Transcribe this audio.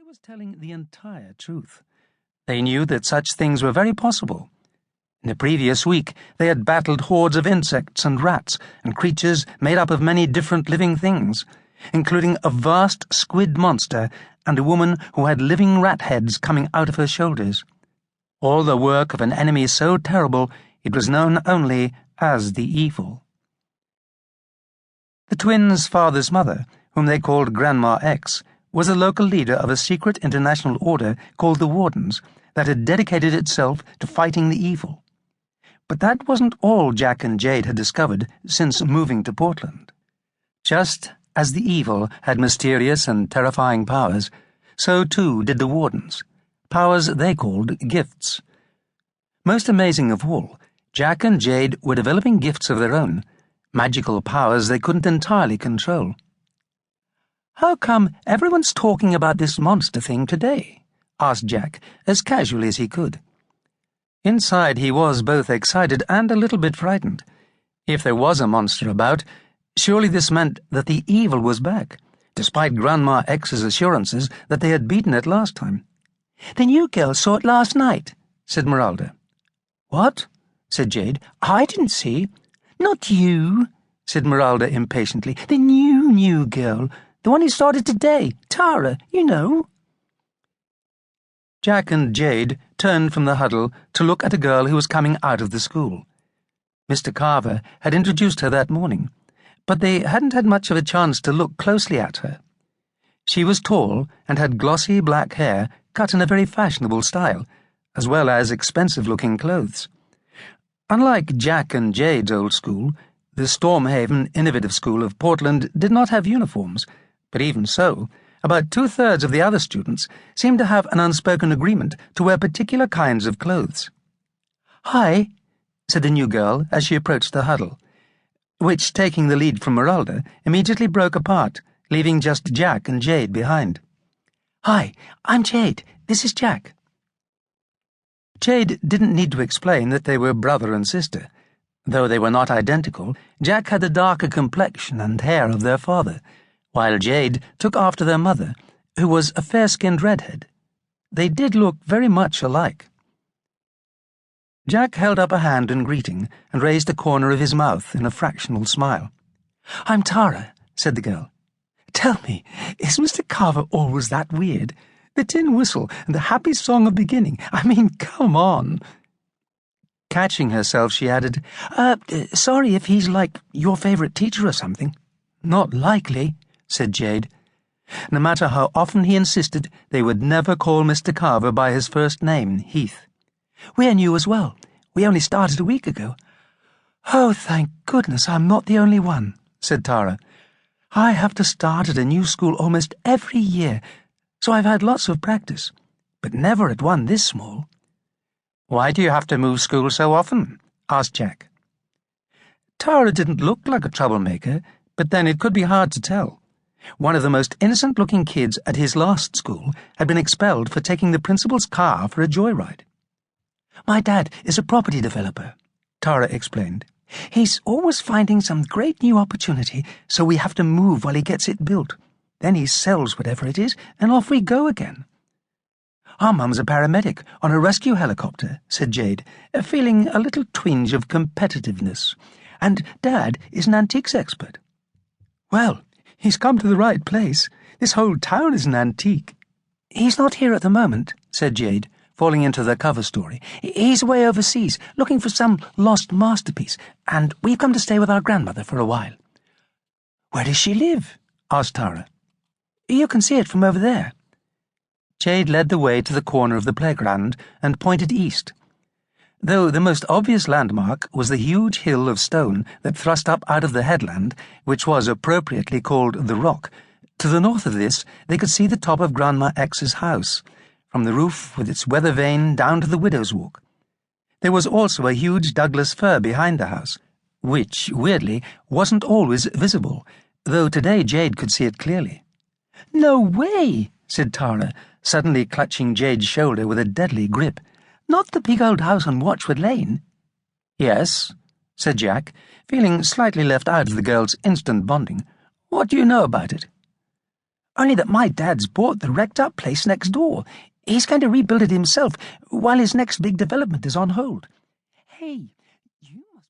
was telling the entire truth. They knew that such things were very possible. In the previous week, they had battled hordes of insects and rats and creatures made up of many different living things, including a vast squid monster and a woman who had living rat heads coming out of her shoulders. All the work of an enemy so terrible it was known only as the Evil. The twins' father's mother, whom they called Grandma X, was a local leader of a secret international order called the Wardens that had dedicated itself to fighting the evil. But that wasn't all Jack and Jade had discovered since moving to Portland. Just as the evil had mysterious and terrifying powers, so too did the Wardens, powers they called gifts. Most amazing of all, Jack and Jade were developing gifts of their own, magical powers they couldn't entirely control. "How come everyone's talking about this monster thing today?" asked Jack, as casually as he could. Inside he was both excited and a little bit frightened. If there was a monster about, surely this meant that the evil was back, despite Grandma X's assurances that they had beaten it last time. "The new girl saw it last night," said Meralda. "What?" said Jade. "I didn't see." "Not you," said Meralda impatiently. "The new girl. The one who started today. Tara, you know." Jack and Jade turned from the huddle to look at a girl who was coming out of the school. Mr. Carver had introduced her that morning, but they hadn't had much of a chance to look closely at her. She was tall and had glossy black hair cut in a very fashionable style, as well as expensive-looking clothes. Unlike Jack and Jade's old school, the Stormhaven Innovative School of Portland did not have uniforms, but even so, about 2/3 of the other students seemed to have an unspoken agreement to wear particular kinds of clothes. "Hi," said the new girl as she approached the huddle, which, taking the lead from Meralda, immediately broke apart, leaving just Jack and Jade behind. "Hi, I'm Jade. This is Jack." Jade didn't need to explain that they were brother and sister. Though they were not identical, Jack had the darker complexion and hair of their father, while Jade took after their mother, who was a fair-skinned redhead. They did look very much alike. Jack held up a hand in greeting and raised a corner of his mouth in a fractional smile. "I'm Tara," said the girl. "Tell me, is Mr. Carver always that weird? The tin whistle and the happy song of beginning. I mean, come on." Catching herself, she added, Sorry if he's like your favorite teacher or something." "Not likely," said Jade. No matter how often he insisted, they would never call Mr. Carver by his first name, Heath. "We're new as well. We only started a week ago." "Oh, thank goodness I'm not the only one," said Tara. "I have to start at a new school almost every year, so I've had lots of practice, but never at one this small." "Why do you have to move school so often?" asked Jack. Tara didn't look like a troublemaker, but then it could be hard to tell. One of the most innocent-looking kids at his last school had been expelled for taking the principal's car for a joyride. "My dad is a property developer," Tara explained. "He's always finding some great new opportunity, so we have to move while he gets it built. Then he sells whatever it is, and off we go again." "Our mum's a paramedic on a rescue helicopter," said Jade, feeling a little twinge of competitiveness. "And Dad is an antiques expert." "Well, he's come to the right place. This whole town is an antique." "He's not here at the moment," said Jade, falling into the cover story. "He's away overseas, looking for some lost masterpiece, and we've come to stay with our grandmother for a while." "Where does she live?" asked Tara. "You can see it from over there." Jade led the way to the corner of the playground and pointed east. Though the most obvious landmark was the huge hill of stone that thrust up out of the headland, which was appropriately called the Rock, to the north of this they could see the top of Grandma X's house, from the roof with its weather vane down to the Widow's Walk. There was also a huge Douglas fir behind the house, which, weirdly, wasn't always visible, though today Jade could see it clearly. "No way!" said Tara, suddenly clutching Jade's shoulder with a deadly grip. "Not the big old house on Watchwood Lane?" "Yes," said Jack, feeling slightly left out of the girls' instant bonding. "What do you know about it?" Only that my dad's bought the wrecked-up place next door. He's going to rebuild it himself, while his next big development is on hold. Hey,